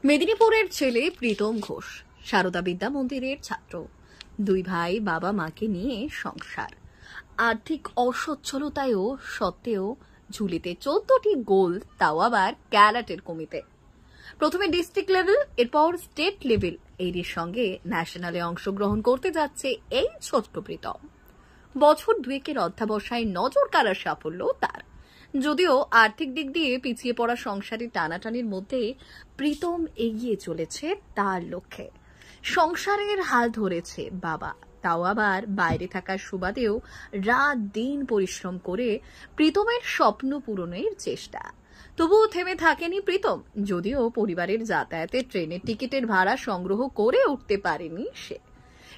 মেদিনীপুরের ছেলে প্রীতম ঘোষ সারদা বিদ্যা মন্দিরের ছাত্র। দুই ভাই বাবা মাকে নিয়ে সংসার। আর্থিক অসচ্ছলতায়ও সত্ত্বেও ঝুলিতে 14টি গোল, তাও আবার ক্যারাটের কমিতে। প্রথমে ডিস্ট্রিক্ট লেভেল, এরপর স্টেট লেভেল, এরই সঙ্গে ন্যাশনালে অংশগ্রহণ করতে যাচ্ছে এই ছোট্ট প্রীতম। বছর দুয়েকের অধ্যাবসায় নজর কাড়ার সাফল্য তার। যদিও আর্থিক দিক দিয়ে পিছিয়ে পড়া সংসারের টানাটানির মধ্যে প্রীতম এগিয়ে চলেছে তার লক্ষ্যে। সংসারের হাল ধরেছে বাবা, তাও আবার বাইরে থাকার সুবাদেও রাত দিন পরিশ্রম করে প্রীতমের স্বপ্ন পূরণের চেষ্টা। তবুও থেমে থাকেনি প্রীতম। যদিও পরিবারের যাতায়াতে ট্রেনের টিকিটের ভাড়া সংগ্রহ করে উঠতে পারেনি সে।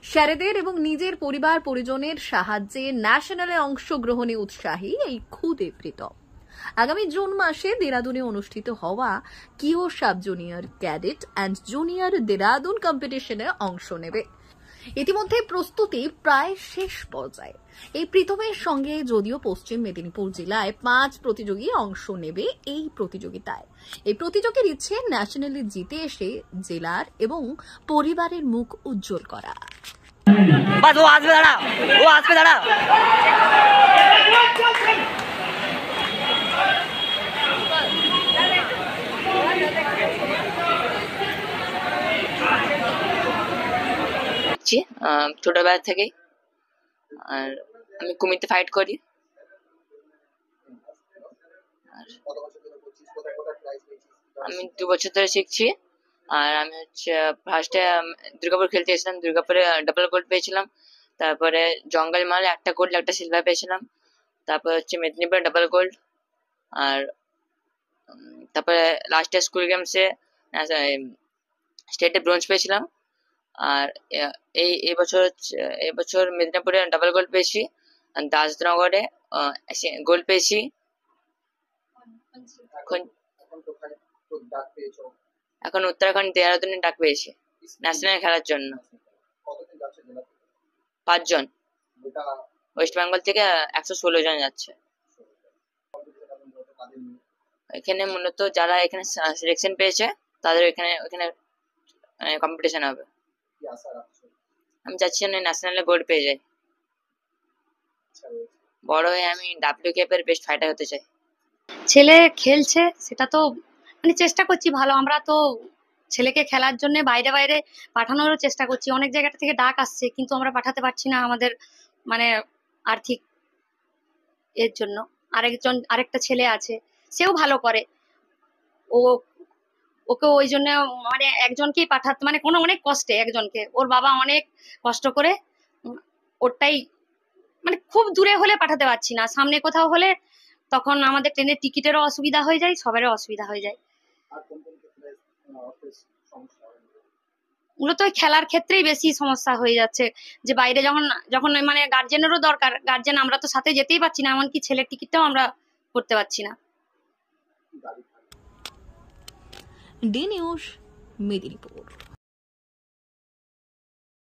স্যারেদের এবং নিজের পরিবার পরিজনের সাহায্যে ন্যাশনালে অংশগ্রহণে উৎসাহী এই খুদে প্রীতম। আগামী জুন মাসে দেরাদুনে অনুষ্ঠিত হওয়া কিও sub junior cadet and junior Dehradun কম্পিটিশনে অংশ নেবে। ইতিমধ্যে প্রস্তুতি প্রায় শেষ পর্যায়ে। এই প্রীতমের সঙ্গে যদিও পশ্চিম মেদিনীপুর জেলায় 5 প্রতিযোগী অংশ নেবে এই প্রতিযোগিতায়। এই প্রতিযোগীর ইচ্ছে ন্যাশনালে জিতে এসে জেলার এবং পরিবারের মুখ উজ্জ্বল করা। बस वो आज पे दाड़ा ছোটবেলা থেকেই আর আমি কুমিতে ফাইট করি। আমি 2 বছর ধরে শিখছি। আর আমি হচ্ছে ফার্স্টে দুর্গাপুর খেলতে এসেছিলাম, দুর্গাপুরে ডাবল গোল্ড পেয়েছিলাম। তারপরে জঙ্গলমালে একটা গোল্ড একটা সিলভার পেয়েছিলাম। তারপর হচ্ছে মেদিনীপুরে ডাবল গোল্ড। আর তারপরে লাস্টে স্কুল গেমসে স্টেটে ব্রোঞ্জ পেয়েছিলাম। আর এবছর মেদিনীপুরে ডাবল গোল্ড পেয়েছি, দাসনগরে গোল্ড পেয়েছি। এখন উত্তরাখণ্ড দেহরাদুনে ডাক পেয়েছি ন্যাশনাল খেলার জন্য। 5 জন, ওয়েস্ট বেঙ্গল থেকে 116 জন যাচ্ছে। এখানে মূলত যারা এখানে সিলেকশন পেয়েছে তাদের এখানে কম্পিটিশন হবে। আমি চাচ্ছি না ন্যাশনালে গোল্ড পেয়ে যাই। বড় হয়ে আমি WKF এর বেস্ট ফাইটার হতে চাই। ছেলে খেলছে, সেটা তো মানে চেষ্টা করছি ভালো। আমরা তো ছেলেকে খেলার জন্য বাইরে বাইরে পাঠানোরও চেষ্টা করছি। অনেক জায়গা থেকে ডাক আসছে, কিন্তু আমরা পাঠাতে পারছি না আমাদের মানে আর্থিক এর জন্য। আরেকটা ছেলে আছে, সেও ভালো করে। ওকে ওই জন্য মানে একজনকেই পাঠাতে মানে কোনো অনেক কষ্টে একজনকে, ওর বাবা অনেক কষ্ট করে ওরটাই মানে খুব দূরে হলে পাঠাতে পারছি না। সামনে কোথাও হলে তখন আমাদের ট্রেনের টিকিটেরও অসুবিধা হয়ে যায়, সবারও অসুবিধা হয়ে যায়। মূলত খেলার ক্ষেত্রেই বেশি সমস্যা হয়ে যাচ্ছে, যে বাইরে যখন মানে গার্জেনেরও দরকার। গার্জেন আমরা তো সাথে যেতেই পারছি না, এমনকি ছেলের টিকিটটাও আমরা করতে পারছি না। D news, Medinipur.